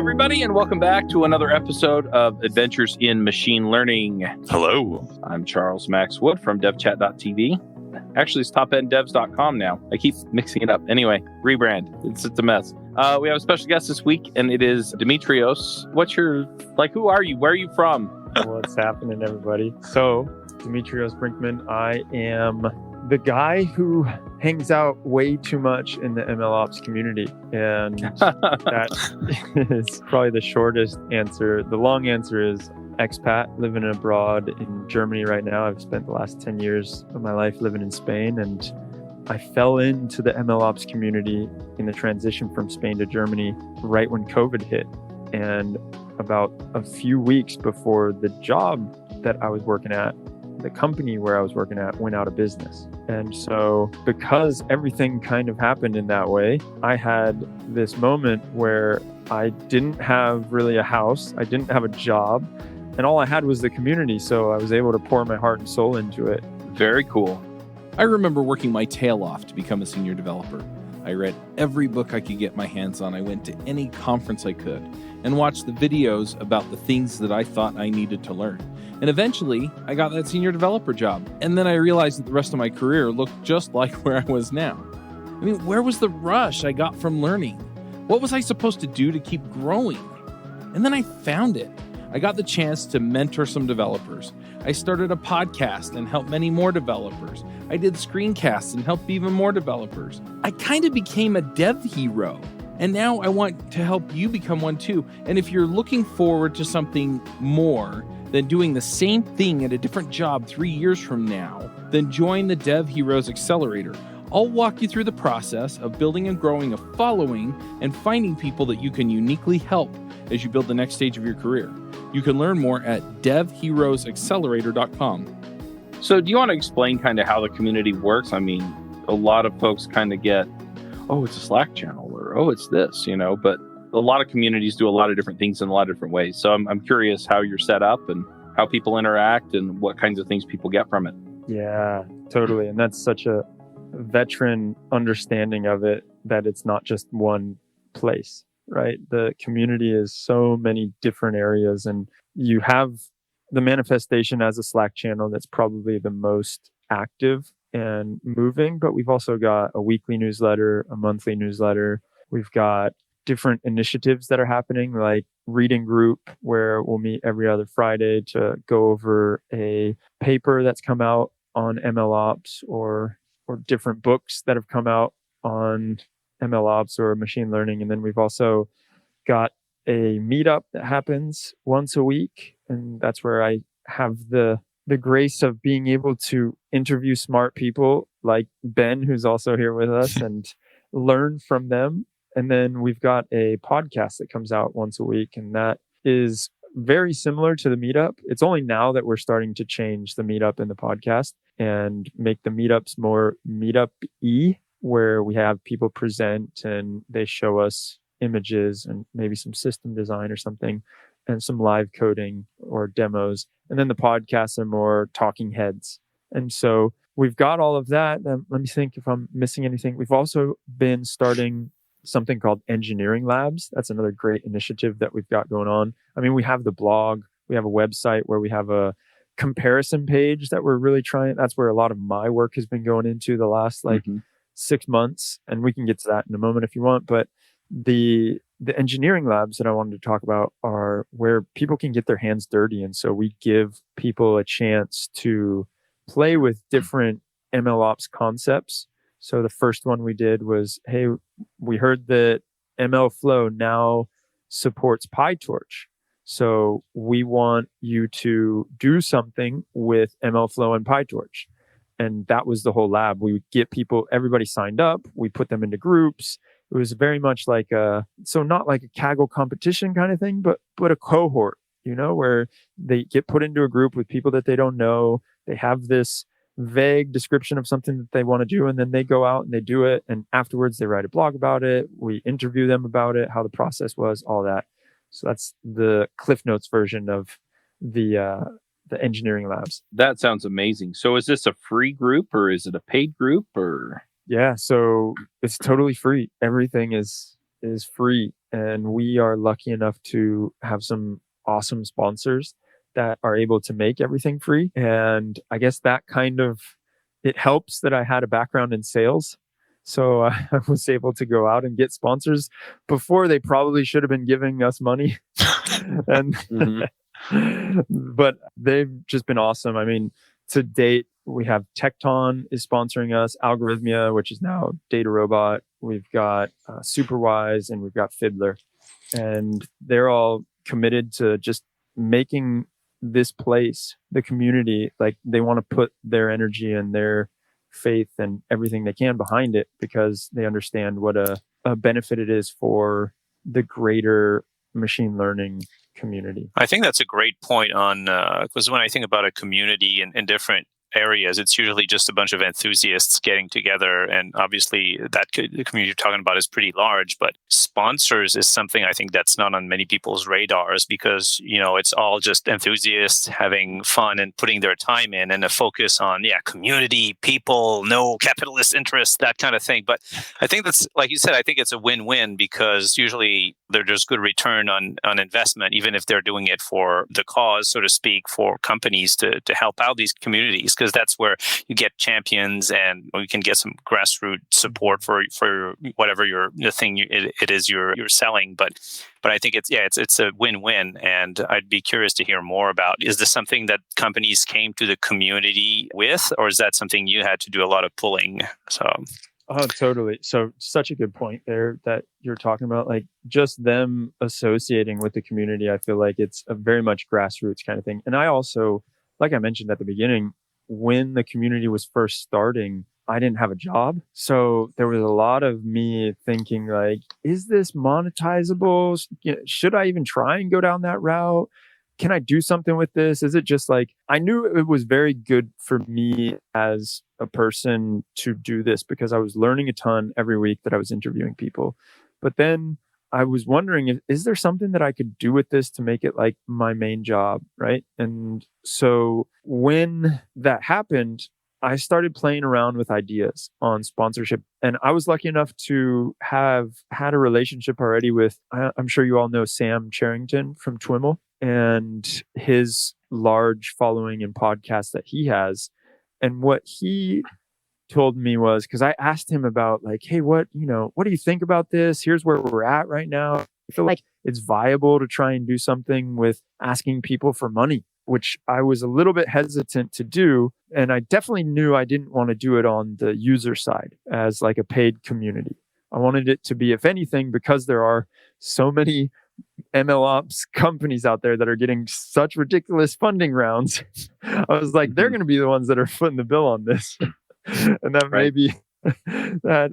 everybody, and welcome back to another episode of Adventures in Machine Learning. Hello. I'm Charles Max Wood from devchat.tv. Actually, it's topendevs.com now. I keep mixing it up. Anyway, rebrand. It's a mess. We have a special guest this week, and it is Demetrios. Who are you? Where are you from? What's happening, everybody? So, Demetrios Brinkmann. I am the guy who hangs out way too much in the MLOps community. And that is probably the shortest answer. The long answer is expat, living abroad in Germany right now. I've spent the last 10 years of my life living in Spain, and I fell into the MLOps community in the transition from Spain to Germany right when COVID hit. And about a few weeks before the job that I was working at, the company where I was working at went out of business. And so because everything kind of happened in that way, I had this moment where I didn't have really a house, I didn't have a job, and all I had was the community. So I was able to pour my heart and soul into it. Very cool. I remember working my tail off to become a senior developer. I read every book I could get my hands on. I went to any conference I could and watched the videos about the things that I thought I needed to learn. And eventually, I got that senior developer job. And then I realized that the rest of my career looked just like where I was now. I mean, where was the rush I got from learning? What was I supposed to do to keep growing? And then I found it. I got the chance to mentor some developers. I started a podcast and helped many more developers. I did screencasts and helped even more developers. I kind of became a dev hero. And now I want to help you become one too. And if you're looking forward to something more than doing the same thing at a different job 3 years from now, then join the Dev Heroes Accelerator. I'll walk you through the process of building and growing a following and finding people that you can uniquely help as you build the next stage of your career. You can learn more at devheroesaccelerator.com. So do you want to explain kind of how the community works? I mean, a lot of folks kind of get, oh, it's a Slack channel, or oh, it's this, but a lot of communities do a lot of different things in a lot of different ways. So I'm curious how you're set up and how people interact and what kinds of things people get from it. Yeah, totally. And that's such a veteran understanding of it, that it's not just one place, right? The community is so many different areas, and you have the manifestation as a Slack channel that's probably the most active and moving, but we've also got a weekly newsletter, a monthly newsletter. We've got different initiatives that are happening, like reading group, where we'll meet every other Friday to go over a paper that's come out on MLOps or different books that have come out on MLOps or machine learning. And then we've also got a meetup that happens once a week. And that's where I have the grace of being able to interview smart people like Ben, who's also here with us, and learn from them. And then we've got a podcast that comes out once a week, and that is very similar to the meetup. It's only now that we're starting to change the meetup and the podcast and make the meetups more meetup-y, where we have people present and they show us images and maybe some system design or something, and some live coding or demos. And then the podcasts are more talking heads. And so we've got all of that. Let me think if I'm missing anything. We've also been starting something called Engineering Labs. That's another great initiative that we've got going on. I mean, we have the blog, we have a website where we have a comparison page that we're really trying. That's where a lot of my work has been going into the last 6 months. And we can get to that in a moment if you want. But the engineering labs that I wanted to talk about are where people can get their hands dirty. And so we give people a chance to play with different MLOps concepts. So the first one we did was, hey, we heard that MLflow now supports PyTorch. So we want you to do something with MLflow and PyTorch. And that was the whole lab. We would get people, everybody signed up. We put them into groups. It was very much like not like a Kaggle competition kind of thing, but a cohort, where they get put into a group with people that they don't know. They have this vague description of something that they want to do, and then they go out and they do it, and afterwards they write a blog about it. We interview them about it, how the process was, all that. So that's the Cliff Notes version of the engineering labs. That sounds amazing. So is this a free group or is it a paid group or? Yeah, so it's totally free. Everything is free. And we are lucky enough to have some awesome sponsors that are able to make everything free. And I guess that it helps that I had a background in sales. So I was able to go out and get sponsors before they probably should have been giving us money. And but they've just been awesome. I mean, to date, we have Tecton is sponsoring us, Algorithmia, which is now Data Robot. We've got Superwise, and we've got Fiddler. And they're all committed to just making this place, the community, like they want to put their energy and their faith and everything they can behind it because they understand what a benefit it is for the greater machine learning community. I think that's a great point on, because when I think about a community in different areas, it's usually just a bunch of enthusiasts getting together. And obviously the community you're talking about is pretty large, but sponsors is something I think that's not on many people's radars because, it's all just enthusiasts having fun and putting their time in and a focus on, community, people, no capitalist interests, that kind of thing. But I think that's, like you said, I think it's a win-win because usually there's good return on investment, even if they're doing it for the cause, so to speak, for companies to help out these communities. Because that's where you get champions and you can get some grassroots support for whatever the thing it is you're selling. But I think it's a win-win, and I'd be curious to hear more about. Is this something that companies came to the community with, or is that something you had to do a lot of pulling? Oh, totally. So such a good point there that you're talking about, like just them associating with the community. I feel like it's a very much grassroots kind of thing. And I also, like I mentioned at the beginning, when the community was first starting, I didn't have a job. So there was a lot of me thinking like, is this monetizable? Should I even try and go down that route? Can I do something with this? Is it just like, I knew it was very good for me as a person to do this because I was learning a ton every week that I was interviewing people. But then I was wondering, is there something that I could do with this to make it like my main job, right? And so when that happened, I started playing around with ideas on sponsorship. And I was lucky enough to have had a relationship already with, I'm sure you all know Sam Charrington from Twimmel and his large following and podcast that he has. And what he told me was, because I asked him about like, hey, what do you think about this? Here's where we're at right now. I feel like it's viable to try and do something with asking people for money, which I was a little bit hesitant to do. And I definitely knew I didn't want to do it on the user side as like a paid community. I wanted it to be, if anything, because there are so many MLOps companies out there that are getting such ridiculous funding rounds. I was like, they're going to be the ones that are footing the bill on this. And that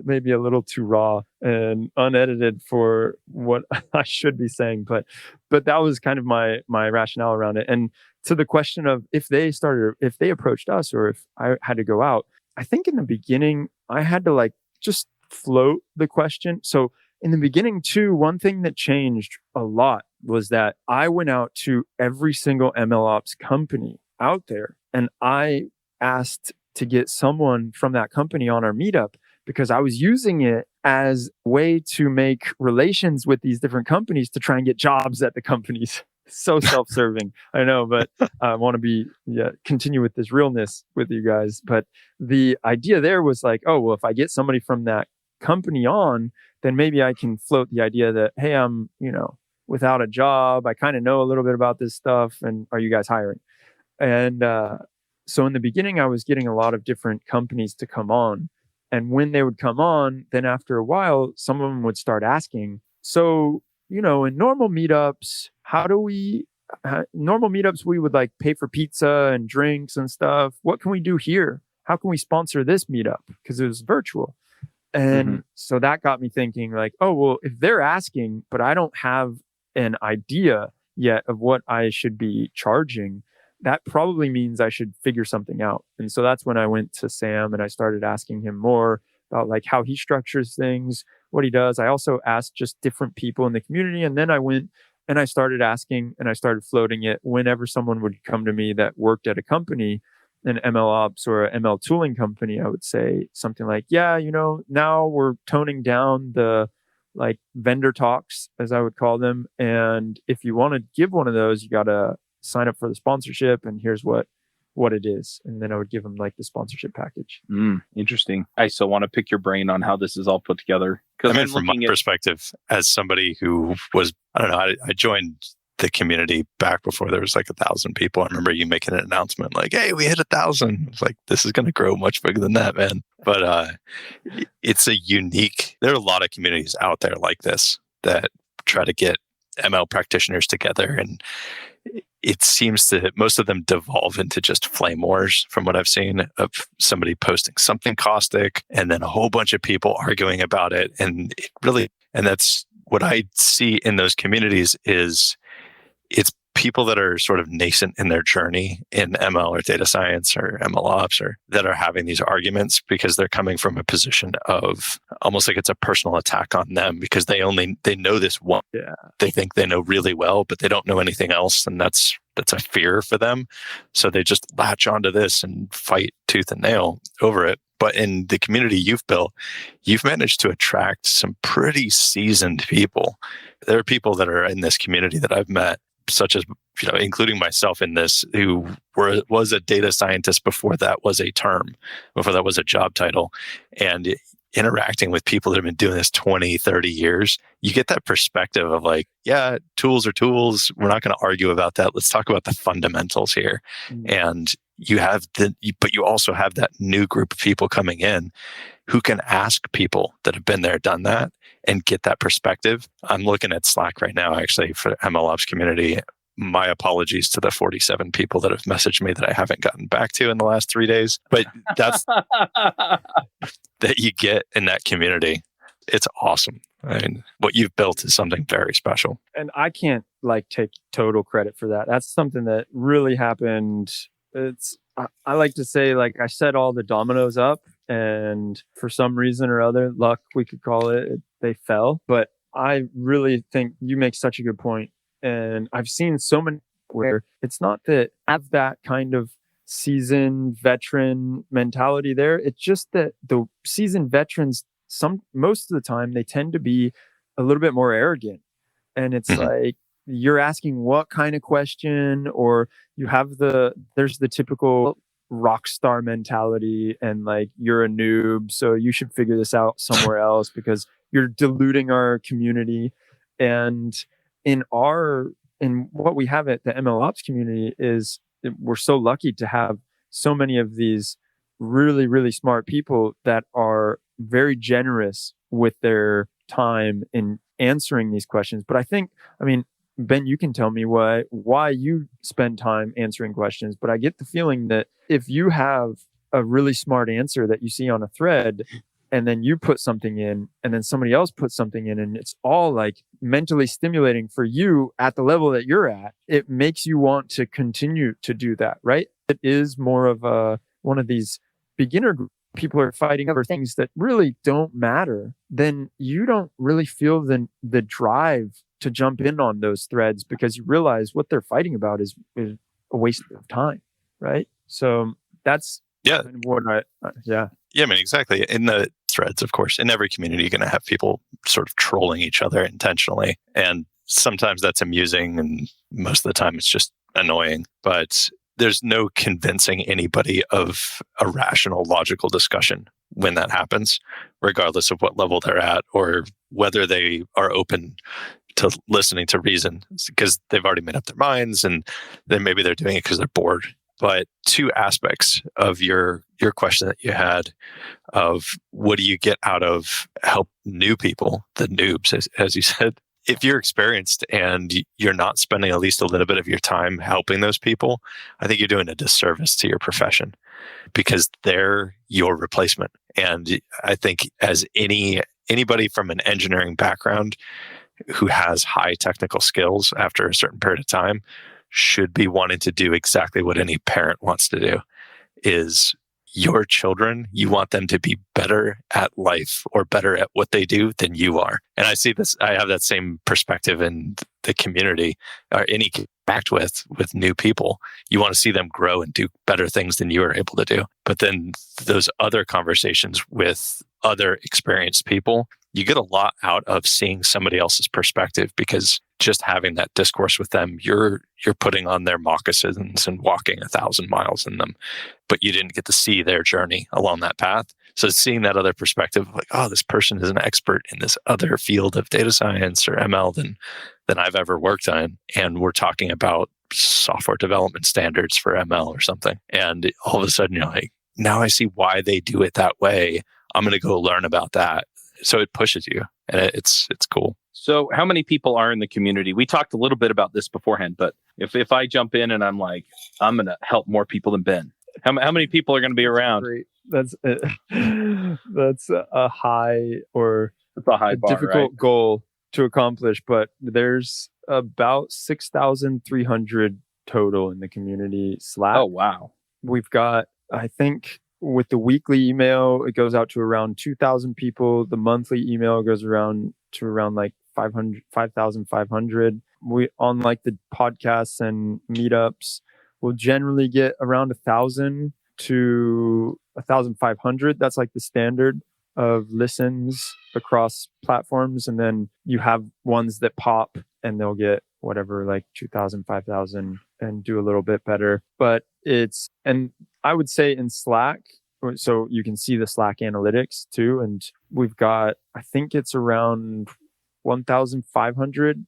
may be a little too raw and unedited for what I should be saying, but that was kind of my rationale around it. And to the question of if they approached us or if I had to go out, I think in the beginning I had to like just float the question. So in the beginning too, one thing that changed a lot was that I went out to every single MLOps company out there and I asked to get someone from that company on our meetup because I was using it as a way to make relations with these different companies to try and get jobs at the companies. So self-serving, I know, but I want to continue with this realness with you guys. But the idea there was like, oh, well, if I get somebody from that company on, then maybe I can float the idea that, hey, I'm, without a job. I kind of know a little bit about this stuff. And are you guys hiring? And so in the beginning, I was getting a lot of different companies to come on. And when they would come on, then after a while, some of them would start asking, so, in normal meetups, we would like pay for pizza and drinks and stuff. What can we do here? How can we sponsor this meetup? Because it was virtual. And so that got me thinking like, oh, well, if they're asking, but I don't have an idea yet of what I should be charging, that probably means I should figure something out. And so that's when I went to Sam and I started asking him more about like how he structures things, what he does. I also asked just different people in the community. And then I went and I started asking and I started floating it whenever someone would come to me that worked at a company, an MLOps or an ML tooling company. I would say something like, now we're toning down the like vendor talks, as I would call them. And if you want to give one of those, you got to sign up for the sponsorship, and here's what it is. And then I would give them like the sponsorship package. Interesting. I still want to pick your brain on how this is all put together. I mean, from my perspective, as somebody who was, I don't know, I joined the community back before there was like 1,000 people. I remember you making an announcement like, hey, we hit 1,000. It's like, this is going to grow much bigger than that, man. But it's a unique, there are a lot of communities out there like this that try to get ML practitioners together. And it seems that most of them devolve into just flame wars from what I've seen, of somebody posting something caustic and then a whole bunch of people arguing about it. And it really, and that's what I see in those communities is it's people that are sort of nascent in their journey in ML or data science or MLOps, or that are having these arguments because they're coming from a position of almost like it's a personal attack on them because they know this one. Yeah. They think they know really well, but they don't know anything else. And that's a fear for them. So they just latch onto this and fight tooth and nail over it. But in the community you've built, you've managed to attract some pretty seasoned people. There are people that are in this community that I've met, such as, including myself in this, who was a data scientist before that was a term, before that was a job title. And interacting with people that have been doing this 20, 30 years, you get that perspective of like, yeah, tools are tools. We're not going to argue about that. Let's talk about the fundamentals here. And but you also have that new group of people coming in who can ask people that have been there, done that, and get that perspective. I'm looking at Slack right now, actually, for MLOps community. My apologies to the 47 people that have messaged me that I haven't gotten back to in the last 3 days. But that's that you get in that community. It's awesome. I mean, what you've built is something very special. And I can't take total credit for that. That's something that really happened. I like to say, I set all the dominoes up, and for some reason or other, luck, we could call it, they fell. But I really think you make such a good point. And I've seen so many where it's not that have that kind of seasoned veteran mentality there. It's just that the seasoned veterans, most of the time, they tend to be a little bit more arrogant. And it's like, you're asking what kind of question, or you have there's the typical rock star mentality, and you're a noob, so you should figure this out somewhere else because you're diluting our community. And in what we have at the MLOps community is we're so lucky to have so many of these really, really smart people that are very generous with their time in answering these questions. But I mean, Ben, you can tell me why you spend time answering questions, but I get the feeling that if you have a really smart answer that you see on a thread, and then you put something in, and then somebody else puts something in, and it's all mentally stimulating for you at the level that you're at, it makes you want to continue to do that, right? It is more of one of these beginner groups. People are fighting over things that really don't matter. Then you don't really feel the drive to jump in on those threads because you realize what they're fighting about is a waste of time, right? So that's kind of what Yeah, I mean, exactly. In the threads, of course, in every community, you're going to have people sort of trolling each other intentionally. And sometimes that's amusing, and most of the time it's just annoying. But there's no convincing anybody of a rational, logical discussion when that happens, regardless of what level they're at or whether they are open to listening to reason, because they've already made up their minds, and then maybe they're doing it because they're bored. But two aspects of your question that you had of what do you get out of help new people, the noobs, as you said. If you're experienced and you're not spending at least a little bit of your time helping those people, I think you're doing a disservice to your profession because they're your replacement. And I think as anybody from an engineering background who has high technical skills after a certain period of time should be wanting to do exactly what any parent wants to do, is your children, you want them to be better at life or better at what they do than you are. And I see this, I have that same perspective in the community or any act with new people. You want to see them grow and do better things than you are able to do. But then those other conversations with other experienced people, you get a lot out of seeing somebody else's perspective, because just having that discourse with them, you're putting on their moccasins and walking 1,000 miles in them, but you didn't get to see their journey along that path. So seeing that other perspective, like, oh, this person is an expert in this other field of data science or ML than I've ever worked on, and we're talking about software development standards for ML or something, and all of a sudden you're like, now I see why they do it that way. I'm going to go learn about that. So it pushes you, and it's cool. So how many people are in the community? We talked a little bit about this beforehand, but if I jump in and I'm like, I'm going to help more people than Ben, how many people are going to be around? Great. That's a high or It's a high bar, difficult right? goal to accomplish, but there's about 6,300 total in the community Slack. Oh, wow. We've got, I think, with the weekly email, it goes out to around 2,000 people. The monthly email goes around like 5,500. We, on like the podcasts and meetups, we'll generally get around 1,000 to 1,500. That's like the standard of listens across platforms. And then you have ones that pop and they'll get whatever, like 2,000, 5,000 and do a little bit better. But and I would say in Slack, so you can see the Slack analytics too. And we've got, I think it's around 1,500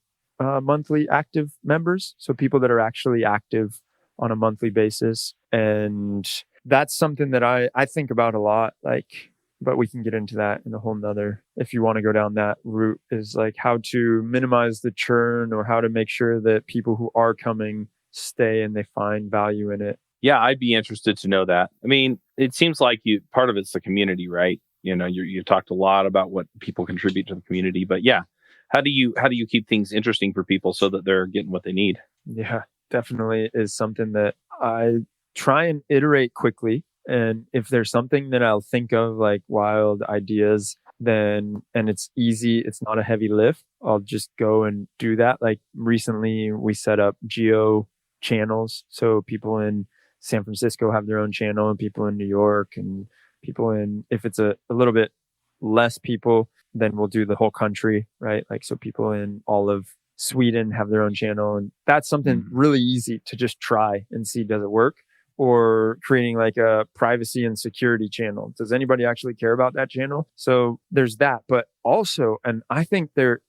monthly active members. So people that are actually active on a monthly basis. And that's something that I think about a lot, like, but we can get into that in a whole nother, if you want to go down that route, is like how to minimize the churn or how to make sure that people who are coming stay and they find value in it. Yeah, I'd be interested to know that. I mean, it seems like part of it's the community, right? You know, you talked a lot about what people contribute to the community, but yeah, how do you keep things interesting for people so that they're getting what they need? Yeah, definitely is something that I try and iterate quickly. And if there's something that I'll think of, like wild ideas, and it's easy, it's not a heavy lift, I'll just go and do that. Like recently we set up geo channels. So people in San Francisco have their own channel, and people in New York, and people if it's a little bit less people, then we'll do the whole country, right? Like, so people in all of Sweden have their own channel. And that's something really easy to just try and see, does it work? Or creating like a privacy and security channel. Does anybody actually care about that channel? So there's that. But also, and I think there's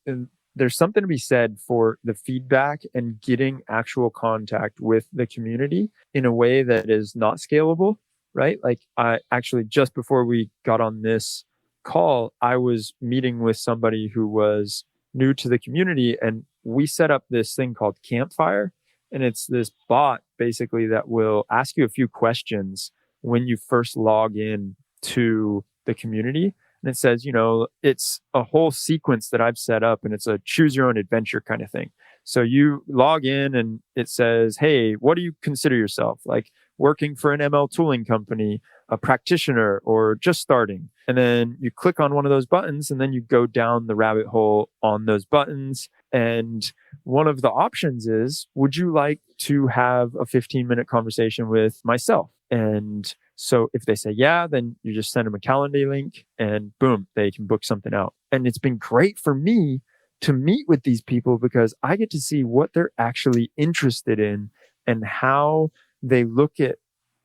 something to be said for the feedback and getting actual contact with the community in a way that is not scalable, right? Like, I actually, just before we got on this call, I was meeting with somebody who was new to the community, and we set up this thing called Campfire. And it's this bot basically that will ask you a few questions when you first log in to the community. And it says, it's a whole sequence that I've set up, and it's a choose your own adventure kind of thing. So you log in and it says, hey, what do you consider yourself? Like, working for an ML tooling company, a practitioner, or just starting? And then you click on one of those buttons, and then you go down the rabbit hole on those buttons. And one of the options is, would you like to have a 15-minute conversation with myself? And so if they say yeah, then you just send them a calendar link and boom, they can book something out. And it's been great for me to meet with these people because I get to see what they're actually interested in and how they look at,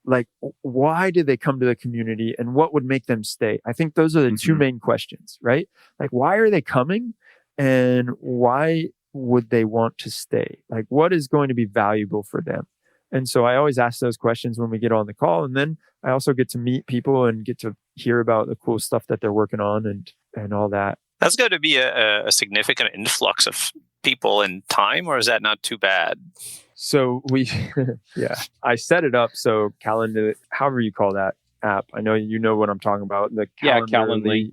like, why did they come to the community and what would make them stay? I think those are the two main questions, right? Like, why are they coming and why would they want to stay? Like, what is going to be valuable for them? And so I always ask those questions when we get on the call. And then I also get to meet people and get to hear about the cool stuff that they're working on and all that. That's going to be a significant influx of people in time, or is that not too bad? So I set it up. So Calendly, however you call that app, I know you know what I'm talking about. The Calendly.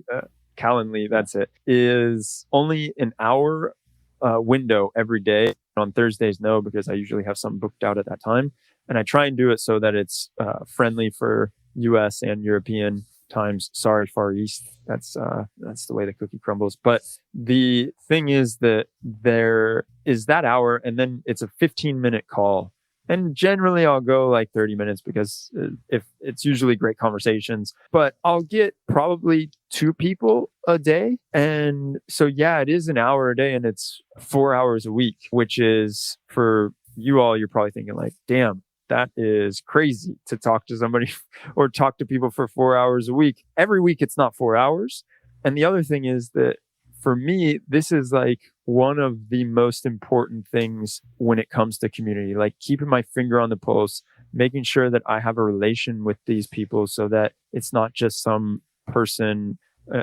Calendly, that's it, is only an hour window every day. On Thursdays, no, because I usually have something booked out at that time. And I try and do it so that it's friendly for US and European times. Sorry, Far East. That's the way the cookie crumbles. But the thing is that there is that hour, and then it's a 15-minute call And generally I'll go like 30 minutes because if it's usually great conversations, but I'll get probably 2 people a day. And so, yeah, it is an hour a day and it's 4 hours a week, which is for you all, you're probably thinking like, damn, that is crazy to talk to somebody or talk to people for 4 hours a week. Every week it's not 4 hours. And the other thing is that for me, this is like one of the most important things when it comes to community, like keeping my finger on the pulse, making sure that I have a relation with these people so that it's not just some person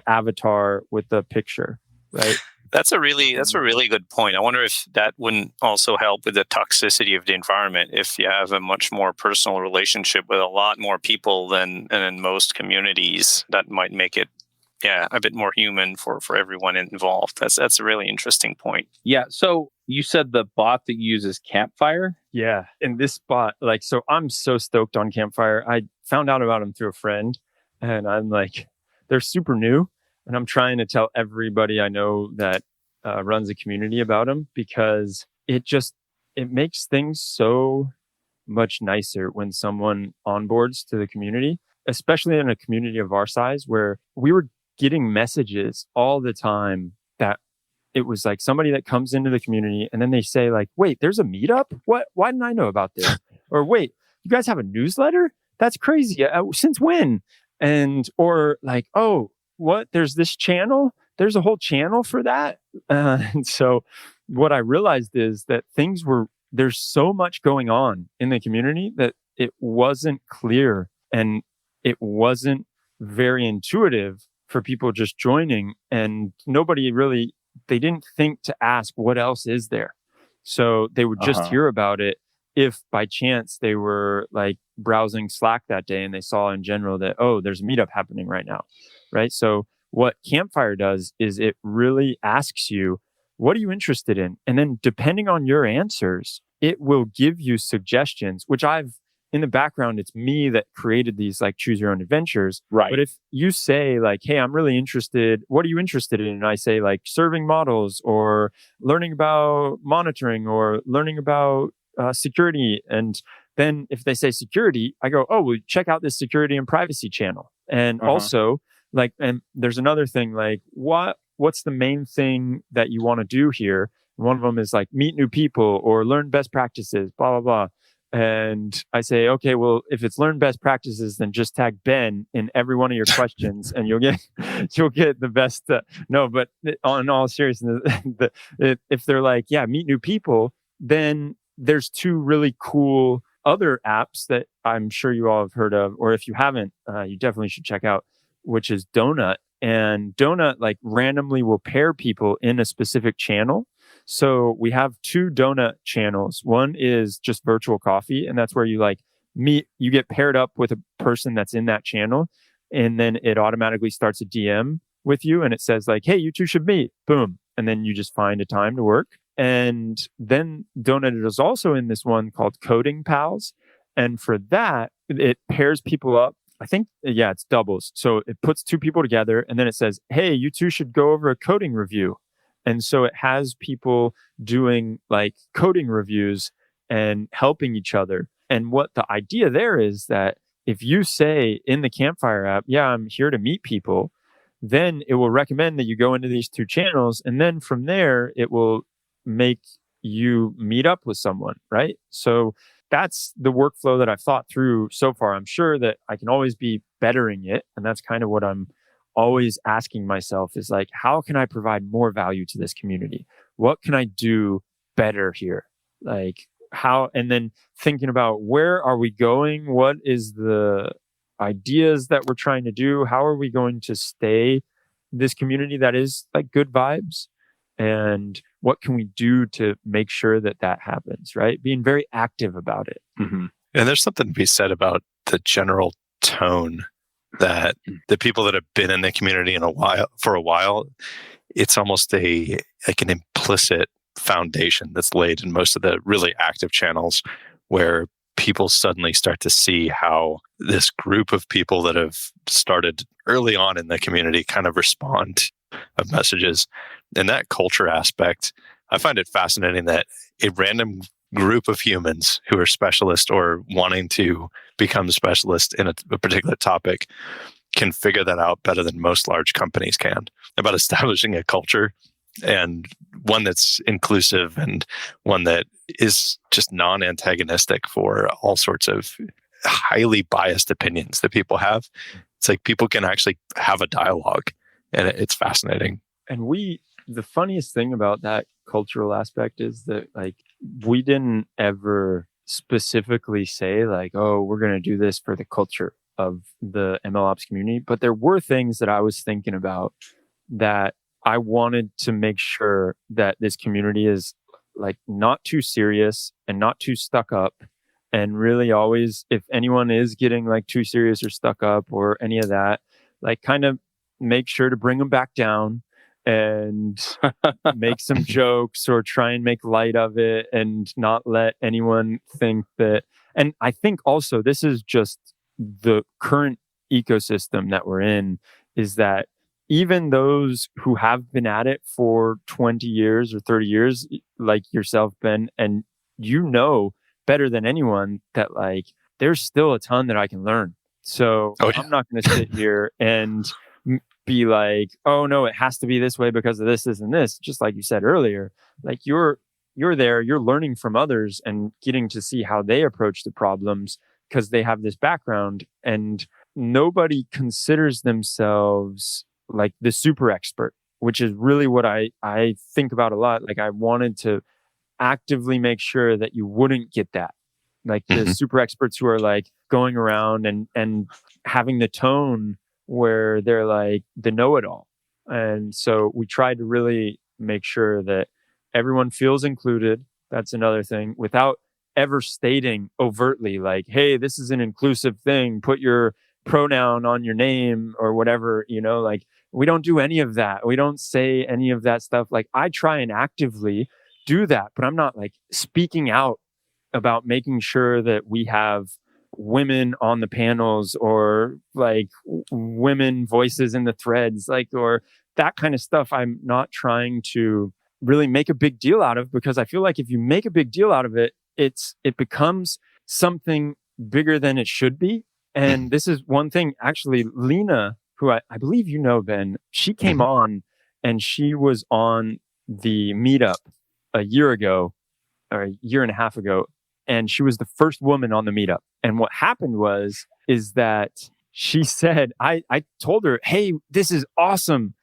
avatar with a picture, right? That's a really good point. I wonder if that wouldn't also help with the toxicity of the environment if you have a much more personal relationship with a lot more people than in most communities. That might make it a bit more human for everyone involved. That's a really interesting point. Yeah. So you said the bot that uses Campfire? Yeah. And this bot, like, so I'm so stoked on Campfire. I found out about them through a friend and I'm like, they're super new. And I'm trying to tell everybody I know that runs a community about them because it makes things so much nicer when someone onboards to the community, especially in a community of our size where we were getting messages all the time that it was like somebody that comes into the community and then they say like, wait, there's a meetup? What? Why didn't I know about this? Or wait, you guys have a newsletter? That's crazy. Since when? And, or like, oh, what? There's this channel? There's a whole channel for that? And so what I realized is that there's so much going on in the community that it wasn't clear and it wasn't very intuitive for people just joining, and they didn't think to ask what else is there. So they would just hear about it if by chance they were like browsing Slack that day and they saw in general that, oh, there's a meetup happening right now, right? So what Campfire does is it really asks you, what are you interested in? And then depending on your answers, it will give you suggestions, which in the background, it's me that created these like choose your own adventures. Right. But if you say like, hey, I'm really interested, what are you interested in? And I say like serving models or learning about monitoring or learning about security. And then if they say security, I go, oh, well, check out this security and privacy channel. And also like, and there's another thing like, what's the main thing that you want to do here? And one of them is like meet new people or learn best practices, blah, blah, blah. And I say, okay, well, if it's learn best practices, then just tag Ben in every one of your questions and you'll get the best. No, but in all seriousness, if they're like, yeah, meet new people, then there's 2 really cool other apps that I'm sure you all have heard of, or if you haven't, you definitely should check out, which is Donut. And Donut like randomly will pair people in a specific channel. So we have 2 Donut channels. One is just virtual coffee, and that's where you like meet, you get paired up with a person that's in that channel, and then it automatically starts a DM with you and it says like, hey, you 2 should meet. Boom. And then you just find a time to work. And then Donut is also in this one called Coding Pals. And for that, it pairs people up. I think, yeah, it's doubles. So it puts 2 people together and then it says, hey, you 2 should go over a coding review. And so it has people doing like coding reviews and helping each other. And what the idea there is that if you say in the Campfire app, yeah, I'm here to meet people, then it will recommend that you go into these 2 channels. And then from there, it will make you meet up with someone, right? So that's the workflow that I've thought through so far. I'm sure that I can always be bettering it. And that's kind of what I'm always asking myself is like, how can I provide more value to this community? What can I do better here? Like how, and then thinking about where are we going? What is the ideas that we're trying to do? How are we going to stay this community that is like good vibes? And what can we do to make sure that that happens, right? Being very active about it. Mm-hmm. And there's something to be said about the general tone that the people that have been in the community for a while, it's almost an implicit foundation that's laid in most of the really active channels where people suddenly start to see how this group of people that have started early on in the community kind of respond of messages. And that culture aspect, I find it fascinating that a random group of humans who are specialists or wanting to become specialists in a particular topic can figure that out better than most large companies can, about establishing a culture, and one that's inclusive and one that is just non-antagonistic for all sorts of highly biased opinions that people have. It's like people can actually have a dialogue, and it's fascinating. And the funniest thing about that cultural aspect is that, like, we didn't ever specifically say like, oh, we're going to do this for the culture of the MLOps community. But there were things that I was thinking about that I wanted to make sure that this community is like not too serious and not too stuck up. And really always, if anyone is getting like too serious or stuck up or any of that, like kind of make sure to bring them back down and make some jokes or try and make light of it and not let anyone think that. And I think also this is just the current ecosystem that we're in, is that even those who have been at it for 20 years or 30 years, like yourself, Ben, and you know better than anyone that like there's still a ton that I can learn. So I'm not going to sit here and be like, oh no, it has to be this way because of this, this, and this. Just like you said earlier, like you're there, you're learning from others and getting to see how they approach the problems because they have this background, and nobody considers themselves like the super expert, which is really what I think about a lot. Like I wanted to actively make sure that you wouldn't get that. Like the super experts who are like going around and having the tone where they're like the know-it-all. And so we tried to really make sure that everyone feels included. That's another thing, without ever stating overtly like, hey, this is an inclusive thing. Put your pronoun on your name or whatever, like we don't do any of that. We don't say any of that stuff. Like I try and actively do that, but I'm not like speaking out about making sure that we have women on the panels or like women voices in the threads, like, or that kind of stuff. I'm not trying to really make a big deal out of, because I feel like if you make a big deal out of it, it becomes something bigger than it should be. And this is one thing, actually, Lena, who I believe you know, Ben, she came on and she was on the meetup a year ago or a year and a half ago. And she was the first woman on the meetup. And what happened is that she said, I told her, hey, this is awesome.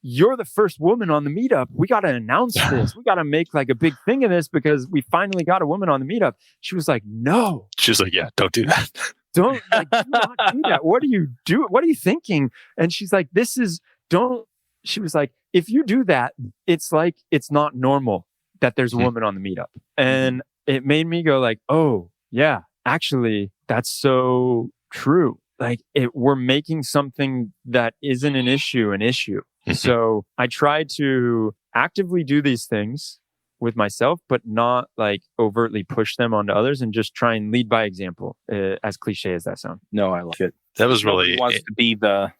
You're the first woman on the meetup. We got to announce this. We got to make like a big thing of this because we finally got a woman on the meetup. She was like, no. She was like, yeah, don't do that. Do not do that. What are you doing? What are you thinking? And she's like, she was like, if you do that, it's like, it's not normal that there's a woman on the meetup. And it made me go like, oh yeah, actually that's so true. Like we're making something that isn't an issue. So I try to actively do these things with myself, but not like overtly push them onto others, and just try and lead by example, as cliche as that sounds. No, I like it. That was really... Nobody wants to be the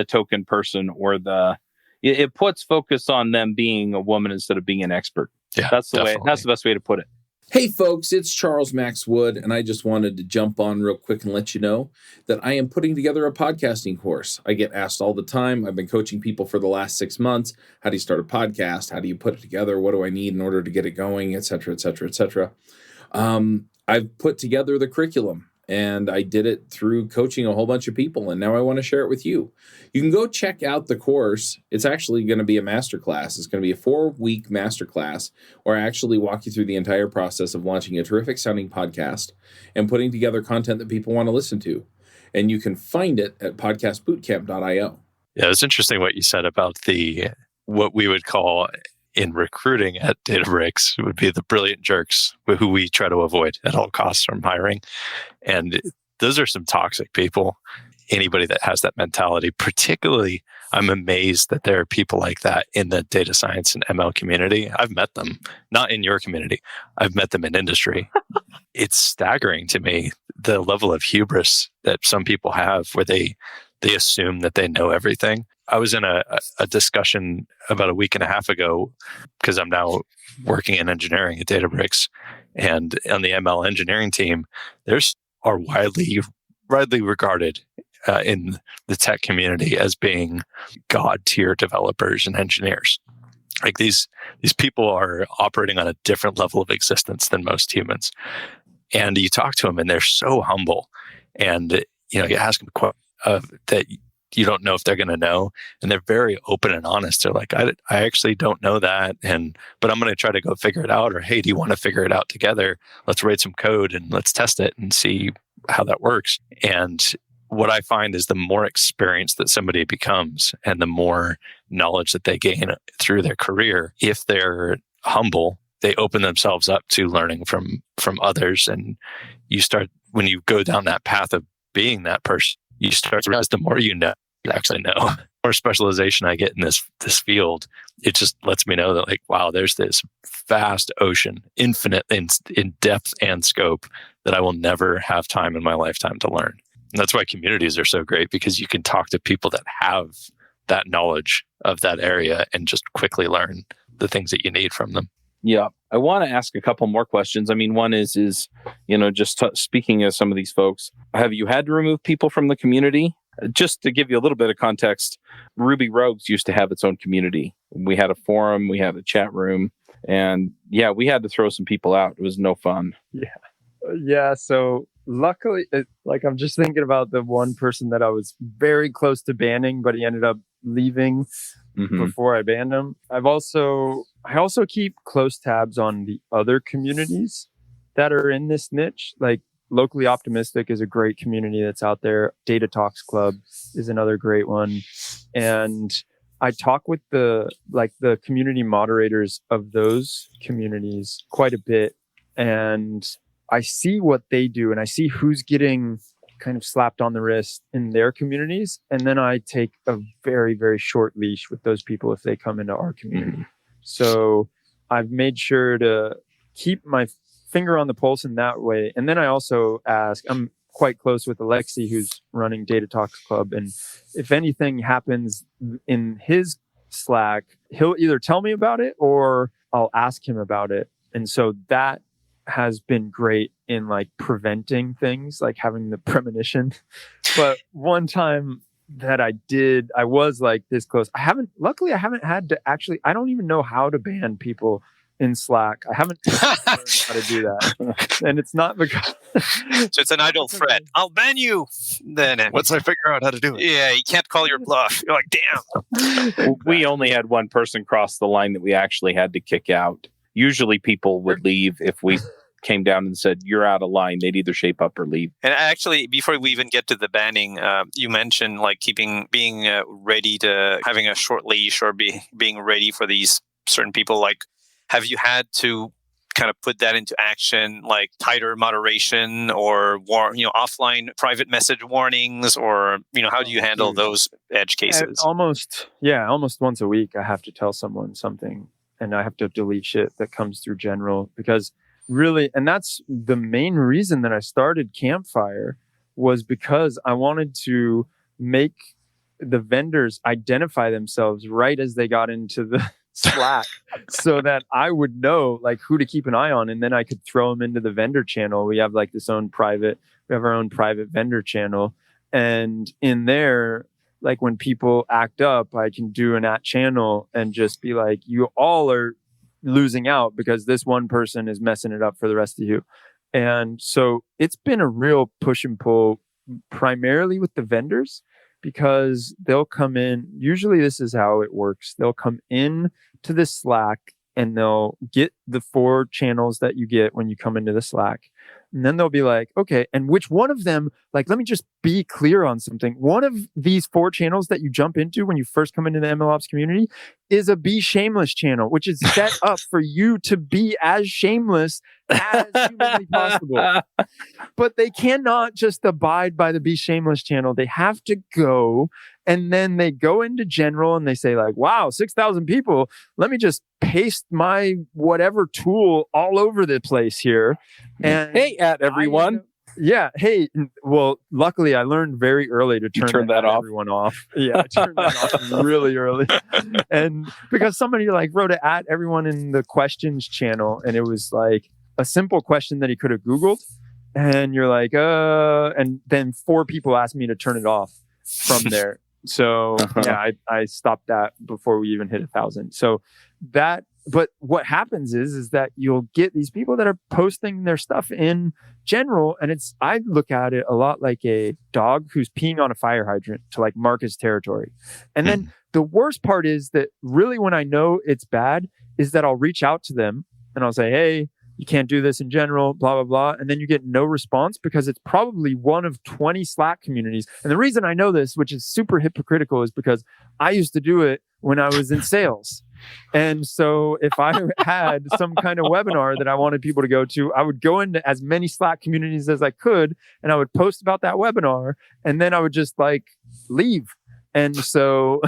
token person or it puts focus on them being a woman instead of being an expert. Yeah, that's the definitely. way. That's the best way to put it. Hey folks, it's Charles Max Wood, and I just wanted to jump on real quick and let you know that I am putting together a podcasting course. I get asked all the time. I've been coaching people for the last 6 months. How do you start a podcast? How do you put it together? What do I need in order to get it going, et cetera, et cetera, et cetera. I've put together the curriculum, and I did it through coaching a whole bunch of people, and now I want to share it with you. You can go check out the course. It's actually going to be a masterclass. It's going to be a 4-week masterclass where I actually walk you through the entire process of launching a terrific sounding podcast and putting together content that people want to listen to. And you can find it at podcastbootcamp.io. Yeah, it's interesting what you said about what we would call in recruiting at Databricks would be the brilliant jerks who we try to avoid at all costs from hiring. And those are some toxic people. Anybody that has that mentality, particularly, I'm amazed that there are people like that in the data science and ML community. I've met them, not in your community. I've met them in industry. It's staggering to me, the level of hubris that some people have where they assume that they know everything. I was in a discussion about a week and a half ago, because I'm now working in engineering at Databricks, And on the ML engineering team, are widely regarded in the tech community as being god tier developers and engineers. Like these people are operating on a different level of existence than most humans. And you talk to them and they're so humble. And, you ask them that you don't know if they're going to know. And they're very open and honest. They're like, I actually don't know that. But I'm going to try to go figure it out. Or, hey, do you want to figure it out together? Let's write some code and let's test it and see how that works. And what I find is the more experience that somebody becomes and the more knowledge that they gain through their career, if they're humble, they open themselves up to learning from others. And when you go down that path of being that person, you start to realize the more you know, you actually know. The more specialization I get in this field, it just lets me know that, like, wow, there's this vast ocean, infinite in depth and scope, that I will never have time in my lifetime to learn. And that's why communities are so great, because you can talk to people that have that knowledge of that area and just quickly learn the things that you need from them. Yeah. I want to ask a couple more questions. I mean, one is speaking of some of these folks, have you had to remove people from the community? Just to give you a little bit of context, Ruby Rogues used to have its own community. We had a forum, we had a chat room, and we had to throw some people out. It was no fun. Yeah. So luckily, I'm just thinking about the one person that I was very close to banning, but he ended up leaving before I banned him. I also keep close tabs on the other communities that are in this niche. Like Locally Optimistic is a great community that's out there. Data Talks Club is another great one. And I talk with the community moderators of those communities quite a bit. And I see what they do and I see who's getting kind of slapped on the wrist in their communities. And then I take a very, very short leash with those people if they come into our community. So I've made sure to keep my finger on the pulse in that way. And then I also ask, I'm quite close with Alexi, who's running Data Talks Club. And if anything happens in his Slack, he'll either tell me about it or I'll ask him about it. And so that has been great in preventing things, like having the premonition. But one time that I was this close. Luckily I haven't had to I don't even know how to ban people in Slack. I haven't learned how to do that. And it's not because... So it's an idle threat. I'll ban you. Then once I figure out how to do it. Yeah, you can't call your bluff. You're like, damn. We only had one person cross the line that we actually had to kick out. Usually people would leave if we came down and said, you're out of line. They'd either shape up or leave. And actually, before we even get to the banning, you mentioned being ready to having a short leash or being ready for these certain people. Have you had to kind of put that into action, like tighter moderation or offline private message warnings, or how do you handle those edge cases? Almost once a week, I have to tell someone something, and I have to delete shit that comes through general, because really, and that's the main reason that I started Campfire, was because I wanted to make the vendors identify themselves right as they got into the Slack, so that I would know who to keep an eye on, and then I could throw them into the vendor channel. We have we have our own private vendor channel, and in there, when people act up, I can do an @ channel and just be like, you all are losing out because this one person is messing it up for the rest of you. And so it's been a real push and pull, primarily with the vendors, because they'll come in. Usually this is how it works. They'll come in to the Slack and they'll get the 4 channels that you get when you come into the Slack. And then they'll be like, okay, and which one of them, let me just be clear on something. One of these 4 channels that you jump into when you first come into the MLOps community is a Be Shameless channel, which is set up for you to be as shameless as humanly possible. But they cannot just abide by the Be Shameless channel. They have to go, and then they go into general and they say wow, 6,000 people. Let me just paste my whatever tool all over the place here. And hey, everyone. Hey, well, luckily I learned very early to turn that off. Everyone off. Yeah, I turned that off really early. And because somebody wrote it @ everyone in the questions channel, and it was a simple question that he could have Googled. And you're like, and then 4 people asked me to turn it off from there. So yeah, I stopped that before we even hit 1,000. So but what happens is that you'll get these people that are posting their stuff in general. And I look at it a lot like a dog who's peeing on a fire hydrant to like mark his territory. And then the worst part is that really when I know it's bad is that I'll reach out to them and I'll say, hey, you can't do this in general, blah, blah, blah. And then you get no response because it's probably one of 20 Slack communities. And the reason I know this, which is super hypocritical, is because I used to do it when I was in sales. And so if I had some kind of webinar that I wanted people to go to, I would go into as many Slack communities as I could, and I would post about that webinar, and then I would just like leave. And so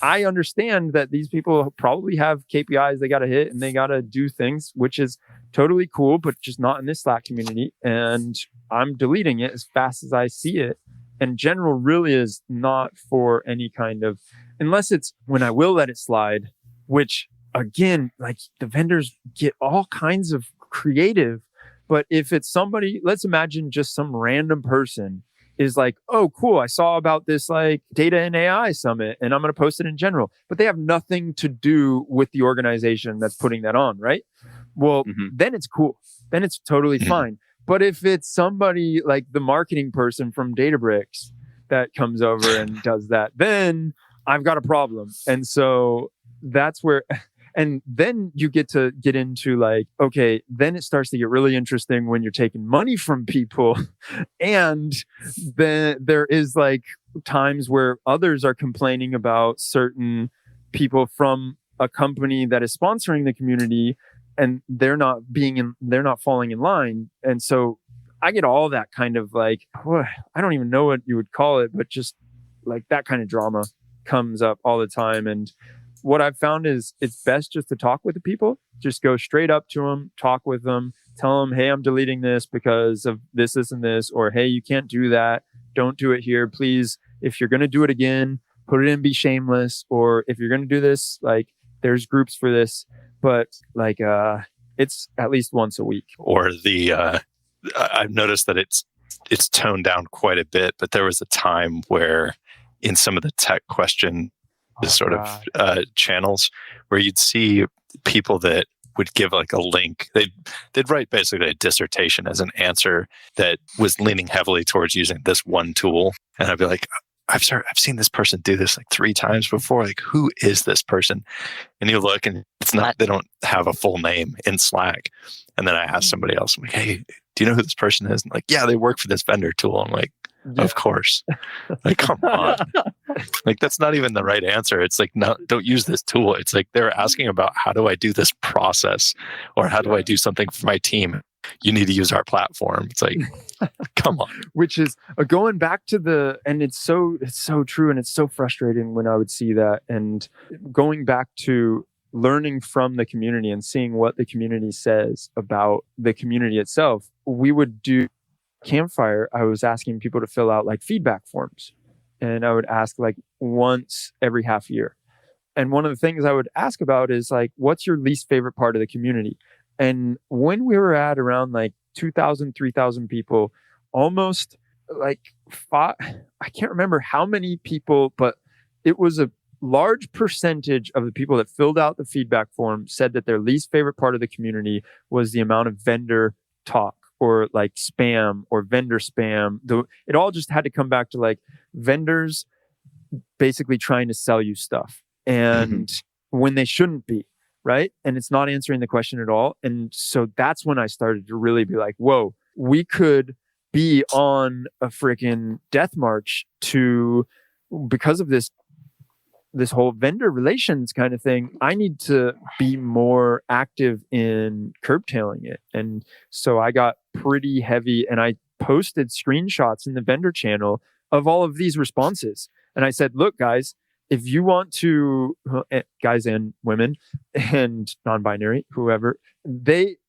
I understand that these people probably have KPIs they got to hit and they got to do things, which is totally cool, but just not in this Slack community. And I'm deleting it as fast as I see it. And general really is not for any kind of, unless it's when I will let it slide, which again, like the vendors get all kinds of creative. But if it's somebody, let's imagine just some random person is like, oh, cool, I saw about this like data and AI summit and I'm going to post it in general, but they have nothing to do with the organization that's putting that on, right? Well, then it's cool. Then it's totally fine. But if it's somebody like the marketing person from Databricks that comes over and does that, then I've got a problem. And so that's where, and then you get into like, okay, then it starts to get really interesting when you're taking money from people. And then there is like times where others are complaining about certain people from a company that is sponsoring the community and they're not falling in line. And so I get all that kind of like, I don't even know what you would call it, but just like that kind of drama comes up all the time. And what I've found is it's best just to talk with the people, just go straight up to them, talk with them, tell them, hey, I'm deleting this because of this, and this, or hey, you can't do that. Don't do it here. Please, if you're going to do it again, put it in Be Shameless. Or if you're going to do this, like there's groups for this, but like it's at least once a week. Or I've noticed that it's toned down quite a bit, but there was a time where in some of the tech question channels where you'd see people that would give like a link. They'd write basically a dissertation as an answer that was leaning heavily towards using this one tool. And I'd be like, I've seen this person do this like 3 times before. Like, who is this person? And you look and it's not, they don't have a full name in Slack. And then I asked somebody else, I'm like, hey, do you know who this person is? And like, yeah, they work for this vendor tool. I'm like, of course. Like, come on. Like, that's not even the right answer. It's like, no, don't use this tool. It's like they're asking about how do I do this process or how do I do something for my team? You need to use our platform. It's like, come on. Which is going back to and it's so true. And it's so frustrating when I would see that, and going back to learning from the community and seeing what the community says about the community itself. We would do Campfire. I was asking people to fill out like feedback forms, and I would ask like once every half year. And one of the things I would ask about is like, what's your least favorite part of the community? And when we were at around like 2,000, 3,000 people, almost like I can't remember how many people, but it was a large percentage of the people that filled out the feedback form said that their least favorite part of the community was the amount of vendor talk or like spam or vendor spam. It all just had to come back to like vendors basically trying to sell you stuff and when they shouldn't be. Right. And it's not answering the question at all. And so that's when I started to really be like, whoa, we could be on a freaking death march because of this whole vendor relations kind of thing. I need to be more active in curtailing it. And so I got pretty heavy and I posted screenshots in the vendor channel of all of these responses. And I said, look, guys, if you want to, guys and women and non-binary, whoever,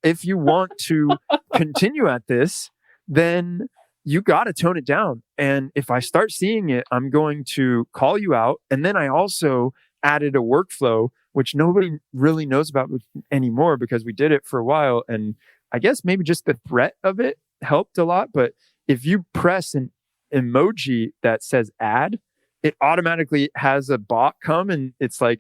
if you want to continue at this, then you got to tone it down. And if I start seeing it, I'm going to call you out. And then I also added a workflow which nobody really knows about anymore because we did it for a while. And I guess maybe just the threat of it helped a lot. But if you press an emoji that says ad, it automatically has a bot come, and it's like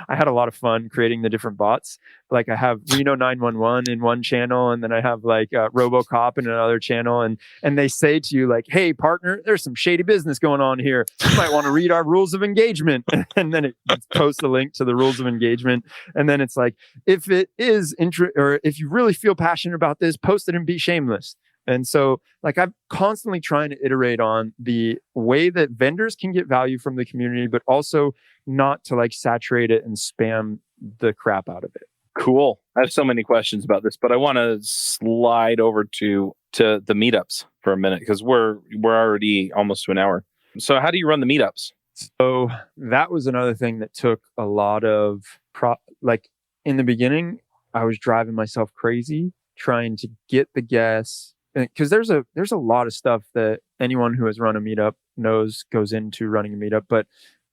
I had a lot of fun creating the different bots. Like I have Reno 911 in one channel, and then I have like RoboCop in another channel, and they say to you like, "Hey partner, there's some shady business going on here. You might want to read our rules of engagement." And then it posts a link to the rules of engagement, and then it's like, if it is or if you really feel passionate about this, post it and be shameless. And so like I'm constantly trying to iterate on the way that vendors can get value from the community, but also not to like saturate it and spam the crap out of it. Cool. I have so many questions about this, but I want to slide over to the meetups for a minute because we're already almost to an hour. So how do you run the meetups? So that was another thing that took a lot of like in the beginning, I was driving myself crazy trying to get the guests. Because there's a lot of stuff that anyone who has run a meetup knows goes into running a meetup, but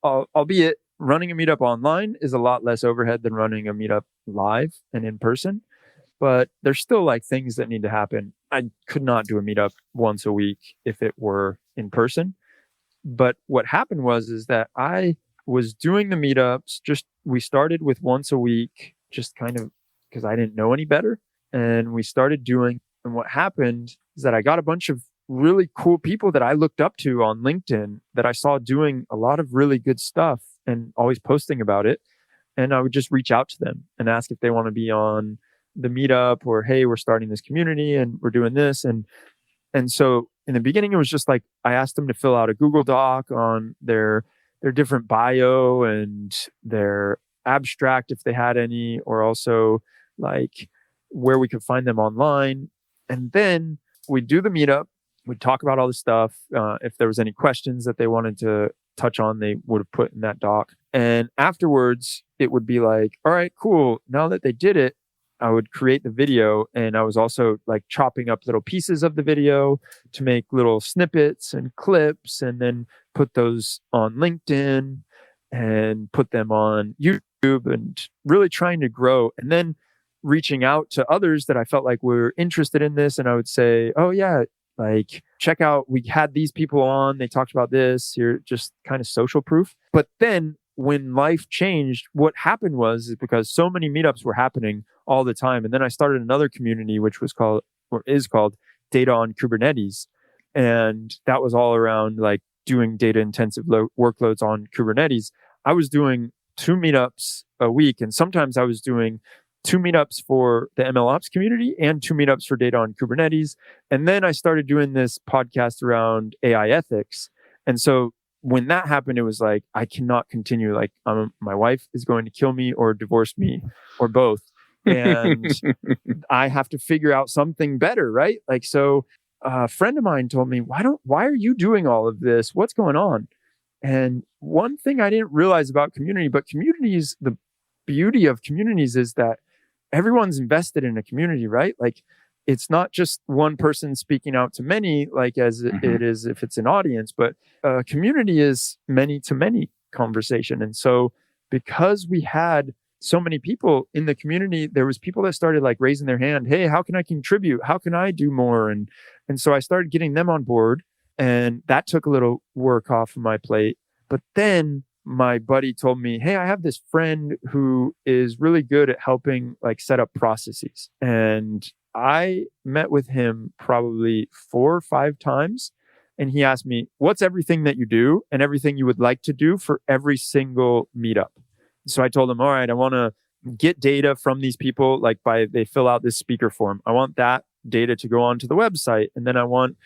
albeit running a meetup online is a lot less overhead than running a meetup live and in person. But there's still like things that need to happen. I could not do a meetup once a week if it were in person. But what happened is that I was doing the meetups. We started with once a week, just kind of because I didn't know any better, and we started doing. And what happened is that I got a bunch of really cool people that I looked up to on LinkedIn that I saw doing a lot of really good stuff and always posting about it. And I would just reach out to them and ask if they want to be on the meetup, or, hey, we're starting this community and we're doing this. And so in the beginning, it was just like, I asked them to fill out a Google Doc on their different bio and their abstract, if they had any, or also like where we could find them online. And then we'd do the meetup. We'd talk about all this stuff. If there was any questions that they wanted to touch on, they would have put in that doc. And afterwards, it would be like, all right, cool. Now that they did it, I would create the video. And I was also like chopping up little pieces of the video to make little snippets and clips, and then put those on LinkedIn and put them on YouTube, and really trying to grow. And then reaching out to others that I felt like were interested in this. And I would say, oh yeah, like check out, we had these people on, they talked about this, you're just kind of social proof. But then when life changed, what happened is because so many meetups were happening all the time. And then I started another community, which was called, or is called, Data on Kubernetes. And that was all around like doing data intensive workloads on Kubernetes. I was doing 2 meetups a week. And sometimes I was doing 2 meetups for the MLOps community and 2 meetups for Data on Kubernetes. And then I started doing this podcast around AI ethics. And so when that happened, it was like, I cannot continue. Like, my wife is going to kill me or divorce me or both. And I have to figure out something better, right? Like, so a friend of mine told me, why are you doing all of this? What's going on? And one thing I didn't realize about community, but communities, the beauty of communities is that everyone's invested in a community, right? Like, it's not just one person speaking out to many, like as it is if it's an audience, but a community is many to many conversation. And so because we had so many people in the community, there was people that started like raising their hand, hey, how can I contribute? How can I do more? And so I started getting them on board, and that took a little work off of my plate. But then my buddy told me, hey, I have this friend who is really good at helping like set up processes. And I met with him probably 4 or 5 times. And he asked me, what's everything that you do and everything you would like to do for every single meetup? So I told him, all right, I want to get data from these people, like they fill out this speaker form. I want that data to go onto the website. And then I want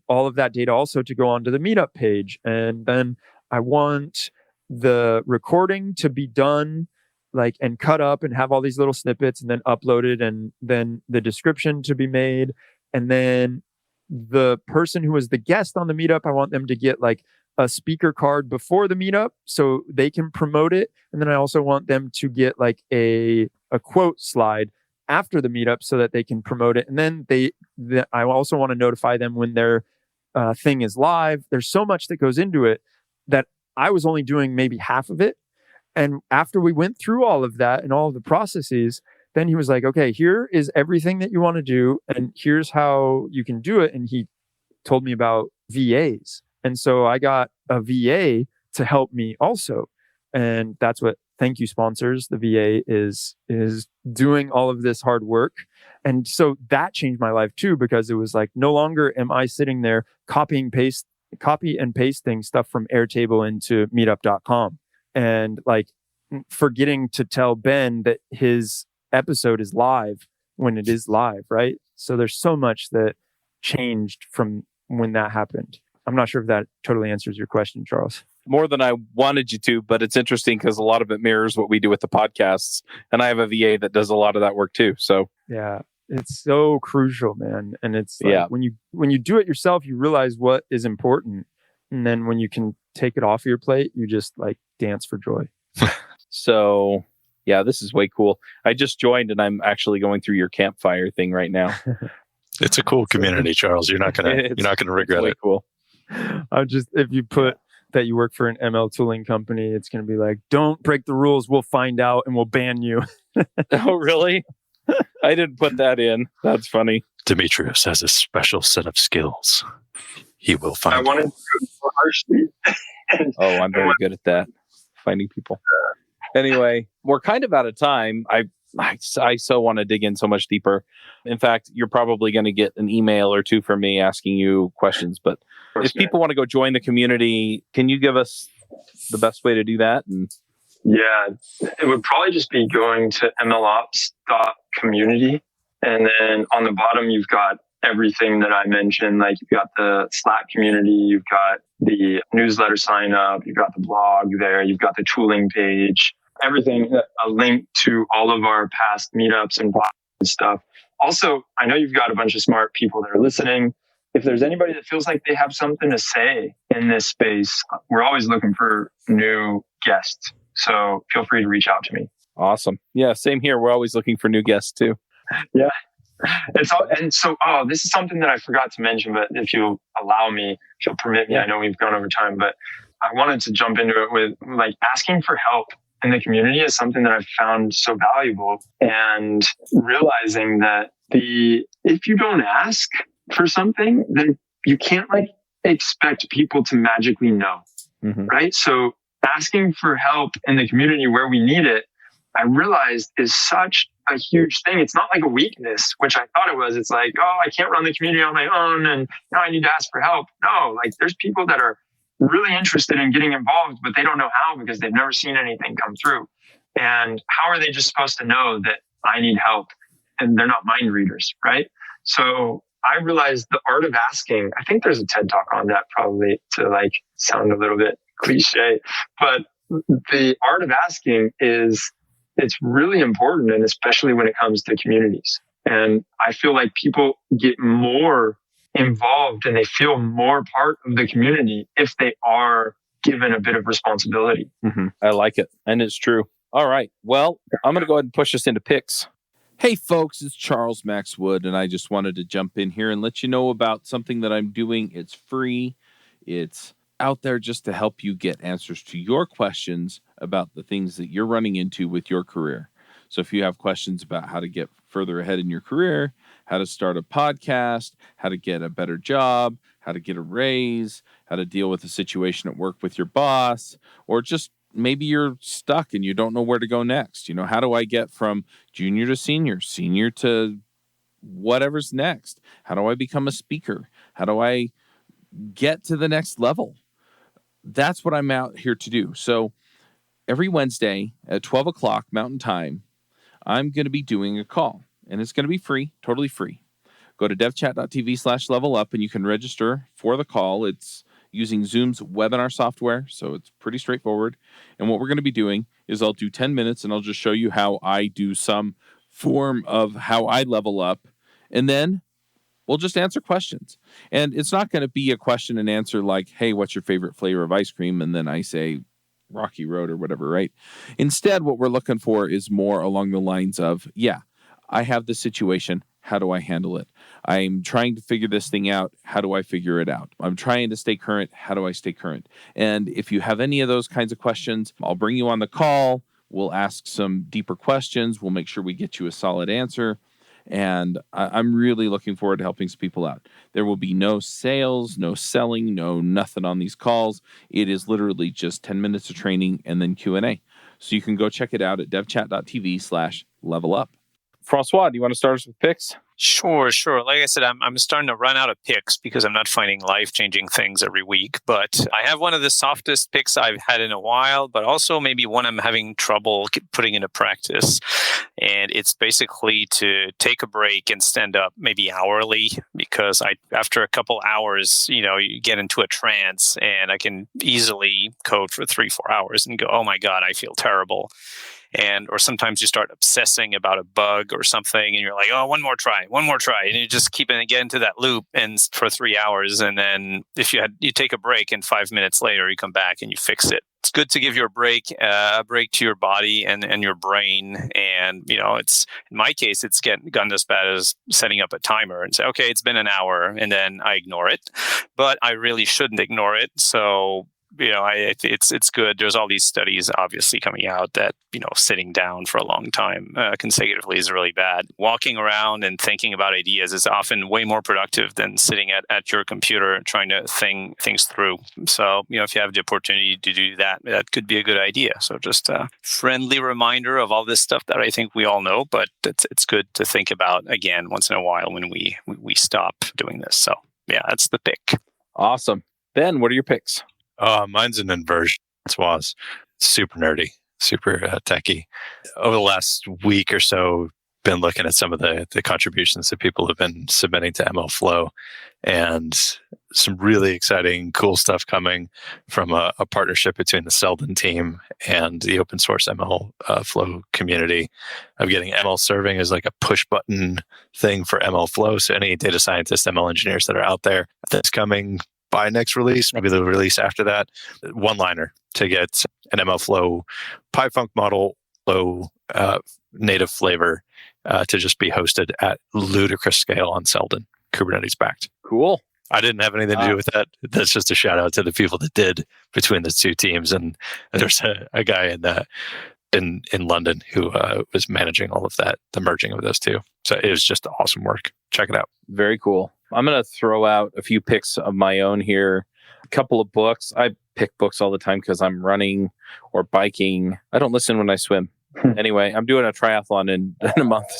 all of that data also to go onto the meetup page. And then I want the recording to be done like and cut up and have all these little snippets and then uploaded, and then the description to be made. And then the person who was the guest on the meetup, I want them to get like a speaker card before the meetup so they can promote it. And then I also want them to get like a quote slide after the meetup so that they can promote it. And then I also want to notify them when their thing is live. There's so much that goes into it that I was only doing maybe half of it. And after we went through all of that and all of the processes, then he was like, okay, here is everything that you want to do, and here's how you can do it. And he told me about VAs. And so I got a VA to help me also. And that's what Thank You sponsors. The VA is doing all of this hard work. And so that changed my life too, because it was like, no longer am I sitting there copy and pasting stuff from Airtable into meetup.com and like forgetting to tell Ben that his episode is live when it is live, right? So there's so much that changed from when that happened. I'm not sure if that totally answers your question, Charles. More than I wanted you to, but it's interesting because a lot of it mirrors what we do with the podcasts. And I have a VA that does a lot of that work too. So yeah, it's so crucial, man. And it's like when you do it yourself, you realize what is important. And then when you can take it off your plate, you just like dance for joy. So yeah, this is way cool. I just joined and I'm actually going through your campfire thing right now. It's a cool community, Charles. You're not gonna regret it. Cool. If you put that you work for an ML tooling company, it's going to be like, don't break the rules. We'll find out and we'll ban you. Oh, really? I didn't put that in. That's funny. Demetrios has a special set of skills. He will find. I wanted to do it more harshly. Oh, I'm very good at that. Finding people. Anyway, we're kind of out of time. I so want to dig in so much deeper. In fact, you're probably going to get an email or two from me asking you questions. But if people want to go join the community, can you give us the best way to do that? Yeah, it would probably just be going to MLOps.community. And then on the bottom, you've got everything that I mentioned. Like you've got the Slack community, you've got the newsletter sign up, you've got the blog there, you've got the tooling page, everything, a link to all of our past meetups and blogs and stuff. Also, I know you've got a bunch of smart people that are listening. If there's anybody that feels like they have something to say in this space, we're always looking for new guests. So feel free to reach out to me. Awesome. Yeah, same here. We're always looking for new guests too. Yeah. This is something that I forgot to mention, but if you'll allow me, if you'll permit me, I know we've gone over time, but I wanted to jump into it with like asking for help in the community is something that I've found so valuable, and realizing that if you don't ask for something, then you can't like expect people to magically know, right? So asking for help in the community where we need it, I realized is such a huge thing. It's not like a weakness, which I thought it was. It's like, oh, I can't run the community on my own and now I need to ask for help. No, like there's people that are really interested in getting involved, but they don't know how because they've never seen anything come through. And how are they just supposed to know that I need help? And they're not mind readers, right? So I realized the art of asking, I think there's a TED talk on that probably to like sound a little bit cliche, but the art of asking it's really important, and especially when it comes to communities. And I feel like people get more involved and they feel more part of the community if they are given a bit of responsibility. I like it. And it's true. All right. Well, I'm going to go ahead and push us into picks. Hey, folks, it's Charles Max Wood, and I just wanted to jump in here and let you know about something that I'm doing. It's free. It's out there just to help you get answers to your questions about the things that you're running into with your career. So if you have questions about how to get further ahead in your career, how to start a podcast, how to get a better job, how to get a raise, how to deal with a situation at work with your boss, or just maybe you're stuck and you don't know where to go next. You know, how do I get from junior to senior to whatever's next? How do I become a speaker? How do I get to the next level? That's what I'm out here to do. So every Wednesday at 12 o'clock Mountain Time, I'm going to be doing a call, and it's going to be free, totally free. Go to devchat.tv/levelup and you can register for the call. It's using Zoom's webinar software, so it's pretty straightforward. And what we're going to be doing is I'll do 10 minutes and I'll just show you how I do some form of how I level up. And then we'll just answer questions. And it's not going to be a question and answer like, hey, what's your favorite flavor of ice cream? And then I say Rocky Road or whatever, right? Instead, what we're looking for is more along the lines of, yeah, I have this situation. How do I handle it? I'm trying to figure this thing out. How do I figure it out? I'm trying to stay current. How do I stay current? And if you have any of those kinds of questions, I'll bring you on the call. We'll ask some deeper questions. We'll make sure we get you a solid answer. And I'm really looking forward to helping some people out. There will be no sales, no selling, no nothing on these calls. It is literally just 10 minutes of training and then Q&A. So you can go check it out at devchat.tv/levelup. Francois, do you want to start us with picks? Sure. Like I said, I'm starting to run out of picks because I'm not finding life-changing things every week. But I have one of the softest picks I've had in a while, but also maybe one I'm having trouble putting into practice. And it's basically to take a break and stand up maybe hourly, because after a couple hours, you get into a trance, and I can easily code for 3-4 hours and go, oh my God, I feel terrible. Or sometimes you start obsessing about a bug or something, and you're like, oh, one more try. And you just get into that loop and for 3 hours. And then if you take a break, and 5 minutes later, you come back and you fix it. It's good to give your break to your body and your brain. And, it's, in my case, it's gotten as bad as setting up a timer and say, okay, it's been an hour, and then I ignore it, but I really shouldn't ignore it. So, it's good. There's all these studies obviously coming out that, sitting down for a long time consecutively is really bad. Walking around and thinking about ideas is often way more productive than sitting at your computer and trying to think things through. So, if you have the opportunity to do that, that could be a good idea. So just a friendly reminder of all this stuff that I think we all know, but it's good to think about again once in a while when we stop doing this. So yeah, that's the pick. Awesome. Ben, what are your picks? Mine's an inversion. It was super nerdy, super techie. Over the last week or so, been looking at some of the contributions that people have been submitting to MLflow, and some really exciting, cool stuff coming from a partnership between the Selden team and the open source MLflow community of getting ML serving as like a push button thing for MLflow. So any data scientists, ML engineers that are out there, that's coming by next release, maybe the release after that, one-liner to get an MLflow PyFunk model, low native flavor to just be hosted at ludicrous scale on Selden, Kubernetes backed. Cool. I didn't have anything to do with that. That's just a shout out to the people that did between the two teams. And there's a guy in London who was managing all of that, the merging of those two. So it was just awesome work. Check it out. Very cool. I'm going to throw out a few picks of my own here. A couple of books. I pick books all the time because I'm running or biking. I don't listen when I swim. Anyway, I'm doing a triathlon in a month.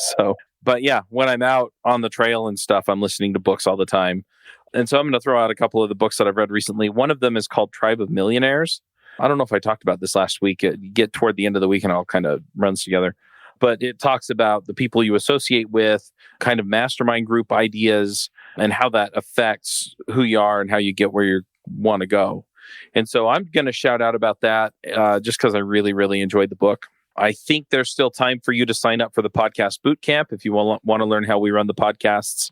But yeah, when I'm out on the trail and stuff, I'm listening to books all the time. And so I'm going to throw out a couple of the books that I've read recently. One of them is called Tribe of Millionaires. I don't know if I talked about this last week. You get toward the end of the week and all kind of runs together. But it talks about the people you associate with, kind of mastermind group ideas, and how that affects who you are and how you get where you want to go. And so I'm going to shout out about that just because I really, really enjoyed the book. I think there's still time for you to sign up for the podcast bootcamp if you want to learn how we run the podcasts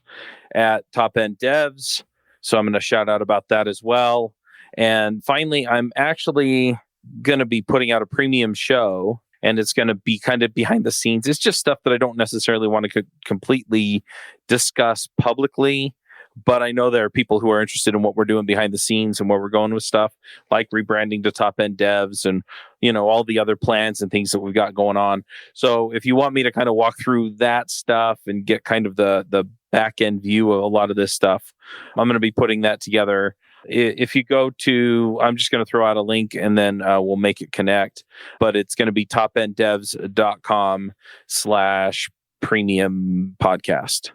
at Top End Devs. So I'm going to shout out about that as well. And finally, I'm actually going to be putting out a premium show, and it's going to be kind of behind the scenes. It's just stuff that I don't necessarily want to completely discuss publicly, but I know there are people who are interested in what we're doing behind the scenes and where we're going with stuff, like rebranding to Top End Devs and, all the other plans and things that we've got going on. So if you want me to kind of walk through that stuff and get kind of the back end view of a lot of this stuff, I'm going to be putting that together. If you go to, I'm just going to throw out a link and then we'll make it connect, but it's going to be topenddevs.com/premium podcast.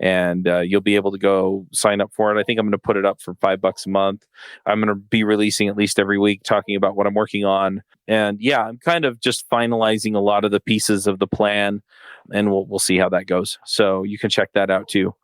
And you'll be able to go sign up for it. I think I'm going to put it up for $5 a month. I'm going to be releasing at least every week, talking about what I'm working on. And yeah, I'm kind of just finalizing a lot of the pieces of the plan, and we'll see how that goes. So you can check that out too.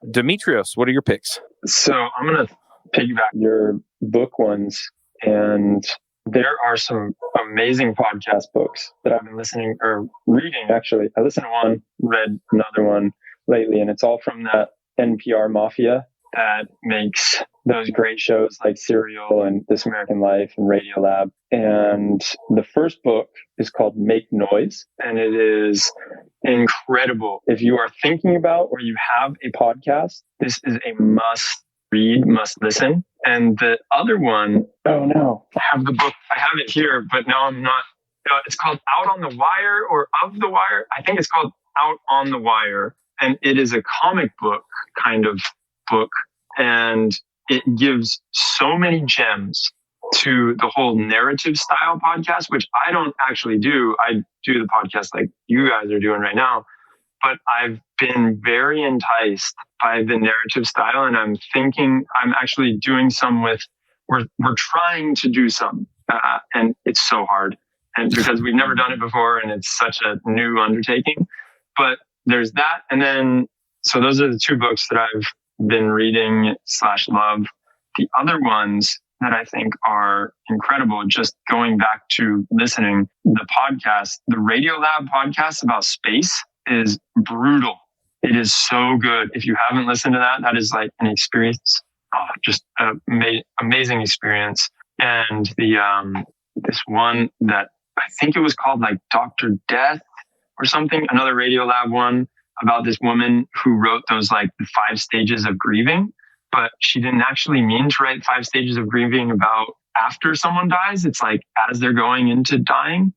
Demetrios, what are your picks? So I'm going to piggyback your book ones, and there are some amazing podcast books that I've been listening or reading. Actually, I listened to one, read another one lately, and it's all from that NPR mafia. that makes those great shows like Serial and This American Life and Radiolab. And the first book is called Make Noise, and it is incredible. If you are thinking about or you have a podcast, this is a must read, must listen. And the other one, oh no, I have the book. I have it here, but now I'm not. It's called Out on the Wire or Of the Wire. I think it's called Out on the Wire. And it is a comic book kind of book. And it gives so many gems to the whole narrative style podcast, which I don't actually do. I do the podcast like you guys are doing right now. But I've been very enticed by the narrative style. And I'm thinking I'm actually doing some with, we're trying to do some. And it's so hard. And because we've never done it before and it's such a new undertaking. But there's that. And then, so those are the two books that I've been reading / love. The other ones that I think are incredible, just going back to listening, the podcast, the Radiolab podcast about space is brutal. It is so good. If you haven't listened to that, that is like an experience, just an amazing experience. And the this one that I think it was called like Dr. Death or something, another Radiolab one about this woman who wrote those like the 5 stages of grieving, but she didn't actually mean to write 5 stages of grieving about after someone dies. It's like as they're going into dying.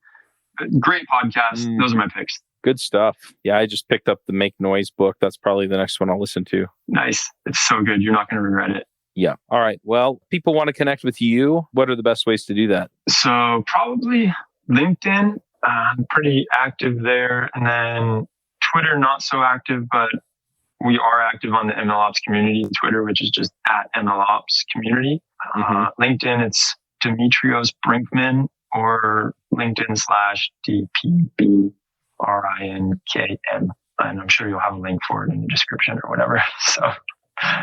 Great podcast. Those are my picks. Good stuff. Yeah, I just picked up the Make Noise book. That's probably the next one I'll listen to. Nice. It's so good. You're not going to regret it. Yeah. All right. Well, people want to connect with you. What are the best ways to do that? So probably LinkedIn. I'm pretty active there. And then Twitter, not so active, but we are active on the MLOps community Twitter, which is just at MLOps community. LinkedIn, it's Demetrios Brinkmann or LinkedIn /DPBRINKM. And I'm sure you'll have a link for it in the description or whatever. So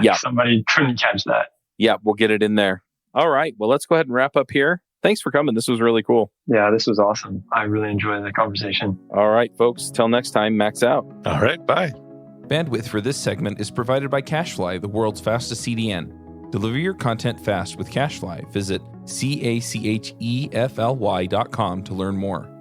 yeah, somebody couldn't catch that. Yeah, we'll get it in there. All right. Well, let's go ahead and wrap up here. Thanks for coming. This was really cool. Yeah, this was awesome. I really enjoyed the conversation. All right, folks. Till next time, max out. All right. Bye. Bandwidth for this segment is provided by CacheFly, the world's fastest CDN. Deliver your content fast with CacheFly. Visit CACHEFLY.com to learn more.